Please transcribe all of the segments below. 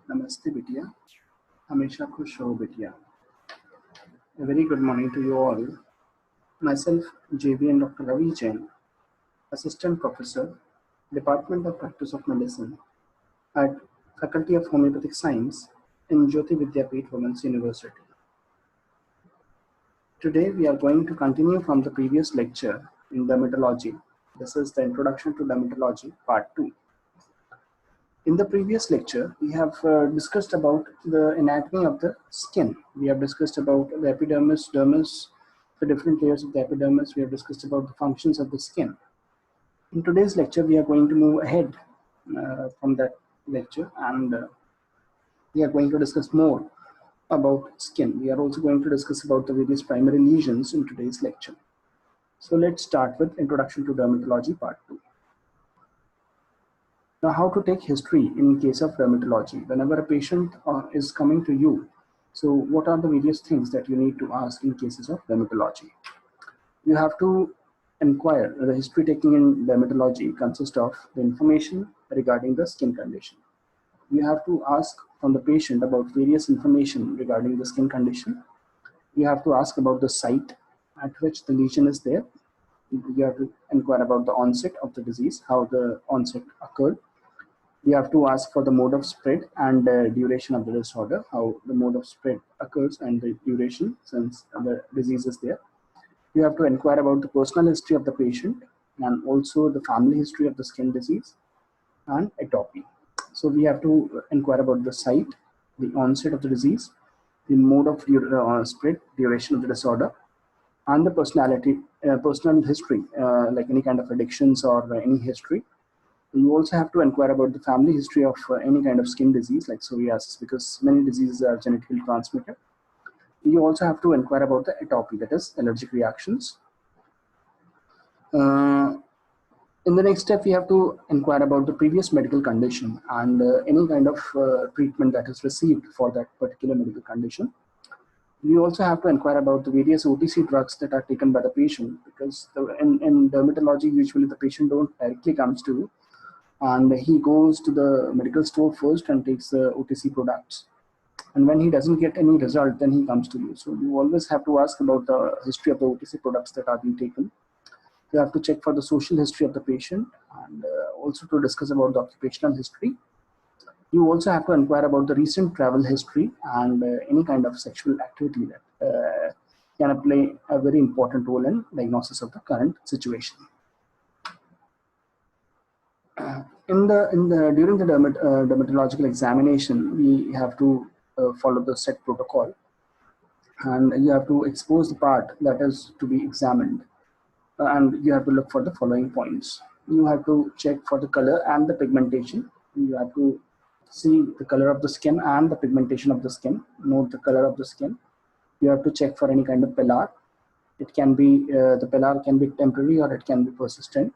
नमस्ते बिटिया, हमेशा खुश रहो बिटिया. A very good morning to you all. Myself, JVN Dr. Ravi Jain, Assistant Professor, Department of Practice of Medicine at Faculty of Homeopathic Science in Jyoti Vidyapeeth Women's University. Today we are going to continue from the previous lecture in dermatology. This is the Introduction to Dermatology Part 2. In the previous lecture, we have discussed about the anatomy of the skin. We have discussed about the epidermis, dermis, the different layers of the epidermis. We have discussed about the functions of the skin. In today's lecture, we are going to move ahead from that lecture, and we are going to discuss more about skin. We are also going to discuss about the various primary lesions in today's lecture. So let's start with Introduction to Dermatology Part 2. Now, how to take history in case of dermatology. Whenever a patient is coming to you, so what are the various things that you need to ask in cases of dermatology? You have to inquire. The history taking in dermatology consists of the information regarding the skin condition. You have to ask from the patient about various information regarding the skin condition. You have to ask about the site at which the lesion is there. You have to inquire about the onset of the disease, how the onset occurred. You have to ask for the mode of spread and duration of the disorder, how the mode of spread occurs and the duration since the disease is there. You have to inquire about the personal history of the patient and also the family history of the skin disease and atopy. So we have to inquire about the site, the onset of the disease, the mode of spread, duration of the disorder, and the personal history, like any kind of addictions or any history. You also have to inquire about the family history of any kind of skin disease like psoriasis, because many diseases are genetically transmitted. You also have to inquire about the atopy, that is allergic reactions. In the next step, we have to inquire about the previous medical condition and any kind of treatment that is received for that particular medical condition. We also have to inquire about the various OTC drugs that are taken by the patient, because in dermatology, usually the patient don't directly comes to you, and he goes to the medical store first and takes the OTC products. And when he doesn't get any result, then he comes to you. So you always have to ask about the history of the OTC products that are being taken. You have to check for the social history of the patient and also to discuss about the occupational history. You also have to inquire about the recent travel history and any kind of sexual activity that can play a very important role in diagnosis of the current situation. During the dermatological examination, we have to follow the set protocol, and you have to expose the part that is to be examined, and you have to look for the following points. You have to check for the color and the pigmentation. You have to see the color of the skin and the pigmentation of the skin. Note the color of the skin. You have to check for any kind of pillar. It can be the pillar can be temporary or it can be persistent.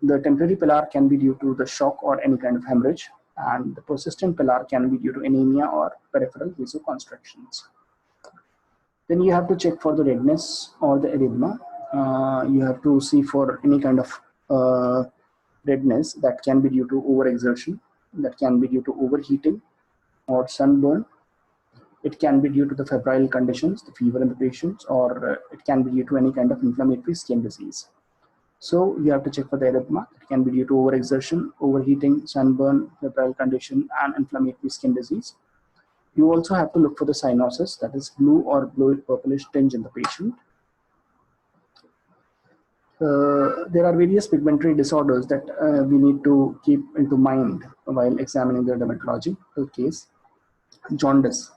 The temporary pillar can be due to the shock or any kind of hemorrhage, and the persistent pillar can be due to anemia or peripheral vasoconstrictions. Then you have to check for the redness or the erythema. You have to see for any kind of redness that can be due to overexertion, that can be due to overheating or sunburn. It can be due to the febrile conditions, the fever in the patients, or it can be due to any kind of inflammatory skin disease. So you have to check for the erythema. It can be due to overexertion, overheating, sunburn, febrile condition, and inflammatory skin disease. You also have to look for the cyanosis, that is blue or bluish purplish tinge in the patient. There are various pigmentary disorders that we need to keep into mind while examining the dermatological case. Jaundice.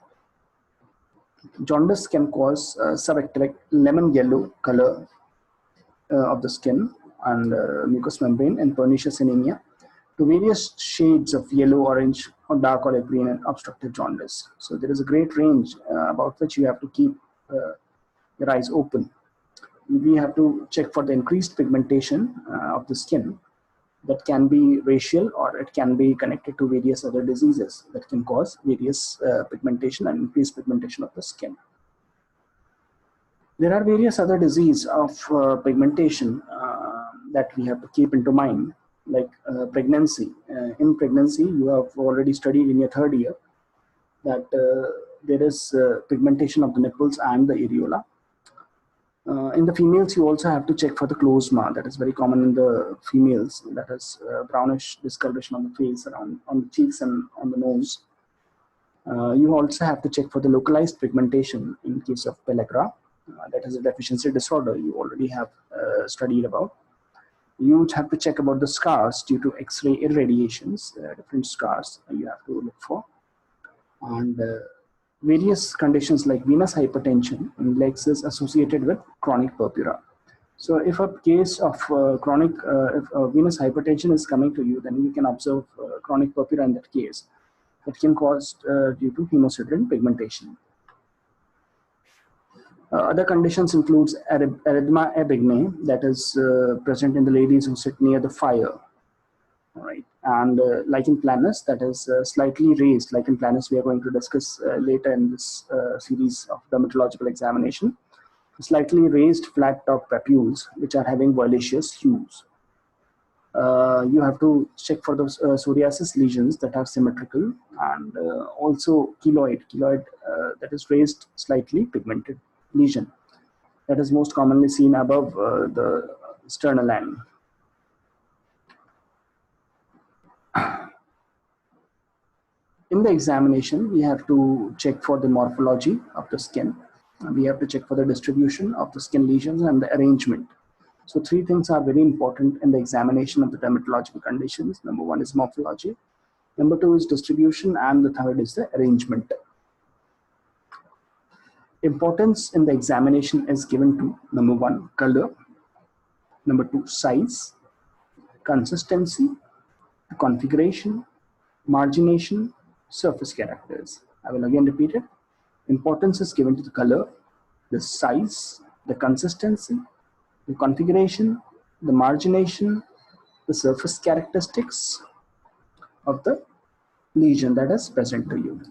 Jaundice can cause subactinic lemon yellow color of the skin and mucous membrane and pernicious anemia to various shades of yellow, orange, or dark olive green and obstructive jaundice. So there is a great range about which you have to keep your eyes open. We have to check for the increased pigmentation of the skin that can be racial or it can be connected to various other diseases that can cause various pigmentation and increased pigmentation of the skin. There are various other diseases of pigmentation that we have to keep into mind. like pregnancy. In pregnancy, you have already studied in your third year that there is pigmentation of the nipples and the areola. In the females, you also have to check for the closma. That is very common in the females. That is brownish discoloration on the face, around on the cheeks and on the nose. You also have to check for the localized pigmentation in case of pellagra. That is a deficiency disorder you already have studied about. You have to check about the scars due to X-ray irradiations, different scars you have to look for. And various conditions like venous hypertension in legs is associated with chronic purpura. So if a case of chronic venous hypertension is coming to you, then you can observe chronic purpura in that case. It can cause due to hemosiderin pigmentation. Other conditions includes erythema abigne, that is present in the ladies who sit near the fire. All right, and lichen planus, that is slightly raised. Lichen planus we are going to discuss later in this series of dermatological examination. Slightly raised flat top papules which are having violaceous hues. You have to check for those psoriasis lesions that are symmetrical, and also keloid that is raised slightly pigmented lesion that is most commonly seen above the sternal line. In the examination, we have to check for the morphology of the skin. We have to check for the distribution of the skin lesions and the arrangement. So three things are very important in the examination of the dermatological conditions. Number one is morphology, number two is distribution, and the third is the arrangement. Importance in the examination is given to number one, color, number two, size, consistency, configuration, margination, surface characters. I will again repeat it. Importance is given to the color, the size, the consistency, the configuration, the margination, the surface characteristics of the lesion that is present to you.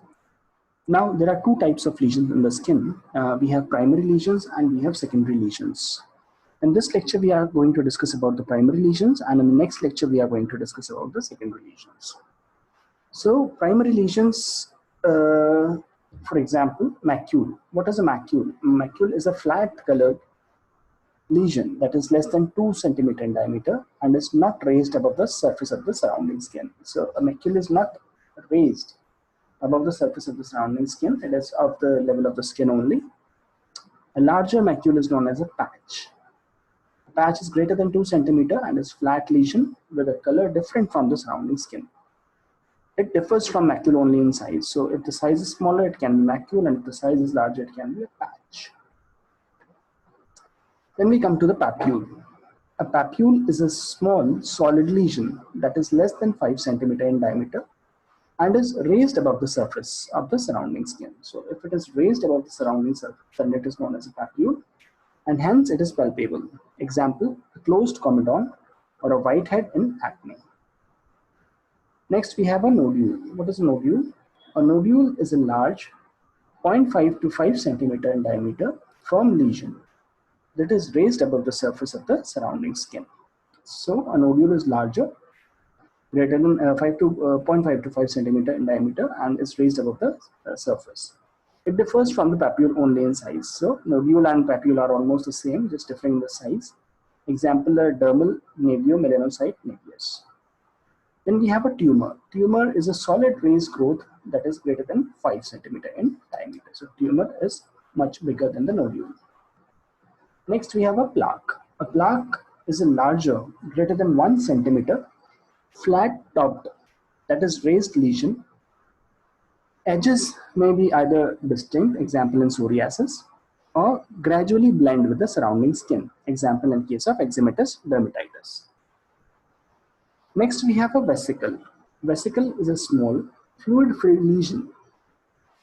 Now, there are two types of lesions in the skin. We have primary lesions and we have secondary lesions. In this lecture, we are going to discuss about the primary lesions, and in the next lecture, we are going to discuss about the secondary lesions. So, primary lesions, for example, macule. What is a macule? Macule is a flat colored lesion that is less than 2 centimeters in diameter and is not raised above the surface of the surrounding skin. So a macule is not raised above the surface of the surrounding skin. It is of the level of the skin only. A larger macule is known as a patch. The patch is greater than 2 centimeters and is flat lesion with a color different from the surrounding skin. It differs from macule only in size. So if the size is smaller, it can be macule, and if the size is larger, it can be a patch. Then we come to the papule. A papule is a small solid lesion that is less than 5 centimeters in diameter and is raised above the surface of the surrounding skin. So if it is raised above the surrounding surface, then it is known as a papule, and hence it is palpable. Example, a closed comedon or a whitehead in acne. Next, we have a nodule. What is a nodule? A nodule is a large 0.5 to 5 centimeters in diameter firm lesion that is raised above the surface of the surrounding skin. So a nodule is larger, greater than 0.5 to 5 centimeters in diameter, and is raised above the surface. It differs from the papule only in size. So nodule and papule are almost the same, just differing in the size. Example, a dermal nevomelanocyte nevius. Then we have a tumor. Tumor is a solid raised growth that is greater than 5 centimeters in diameter. So tumor is much bigger than the nodule. Next, we have a plaque. A plaque is a larger, greater than 1 centimeter, flat-topped, that is raised lesion. Edges may be either distinct, example in psoriasis, or gradually blend with the surrounding skin, example in case of eczematous dermatitis. Next, we have a vesicle. Vesicle is a small, fluid-filled lesion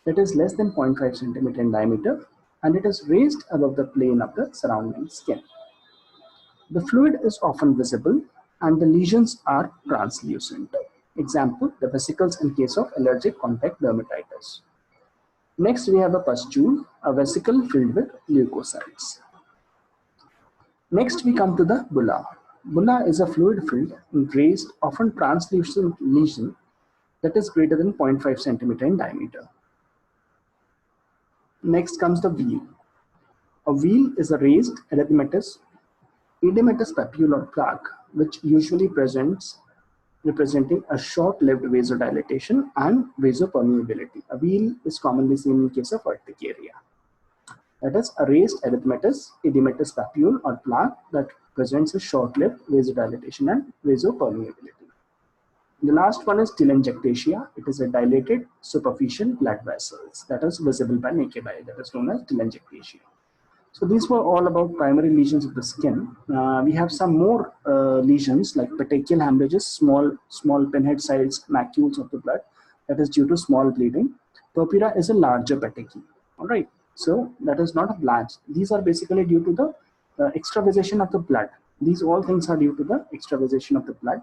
that is less than 0.5 centimeters in diameter, and it is raised above the plane of the surrounding skin. The fluid is often visible and the lesions are translucent. Example, the vesicles in case of allergic contact dermatitis. Next, we have a pustule, a vesicle filled with leukocytes. Next, we come to the bulla. Bulla is a fluid-filled, raised, often translucent lesion that is greater than 0.5 centimeter in diameter. Next comes the wheal. A wheal is a raised edematous papule or plaque, which usually representing a short-lived vasodilatation and vasopermeability. A wheal is commonly seen in case of urticaria. That is a raised edematous papule or plaque that presents a short-lived vasodilatation and vasopermeability. The last one is telangiectasia. It is a dilated superficial blood vessels that is visible by naked eye. That is known as telangiectasia. So these were all about primary lesions of the skin. We have some more lesions like petechial hemorrhages, small pinhead-sized macules of the blood that is due to small bleeding. Purpura is a larger petechiae. All right. So that is not a blanch. These are basically due to the extravasation of the blood. These all things are due to the extravasation of the blood.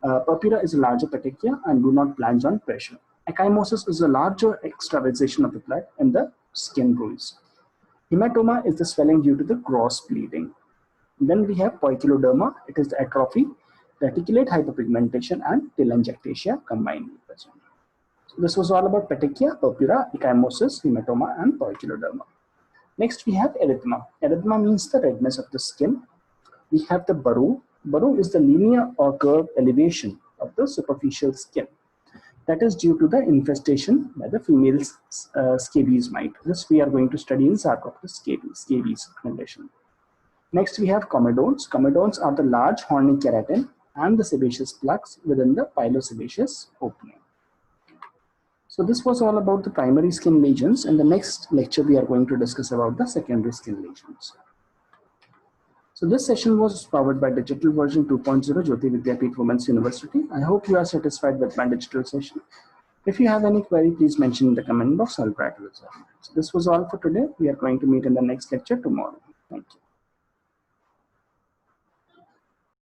Purpura is a larger petechia and do not blanch on pressure. Ecchymosis is a larger extravasation of the blood in the skin bruise. Hematoma is the swelling due to the gross bleeding. Then we have poikiloderma. It is the atrophy, reticulate hyperpigmentation, and telangiectasia combined. So this was all about petechia, purpura, ecchymosis, hematoma, and poikiloderma. Next we have erythema. Erythema means the redness of the skin. We have the burrow. Burrow is the linear or curved elevation of the superficial skin. That is due to the infestation by the female scabies mite. This we are going to study in Sarcoptes scabies condition. Next we have comedones. Comedones are the large horny keratin and the sebaceous plugs within the pilosebaceous opening. So this was all about the primary skin lesions. In the next lecture we are going to discuss about the secondary skin lesions. So this session was powered by Digital Version 2.0 Jyoti Vidyapeeth Women's University. I hope you are satisfied with my digital session. If you have any query, please mention in the comment box. I'll try to resolve it. So this was all for today. We are going to meet in the next lecture tomorrow. Thank you.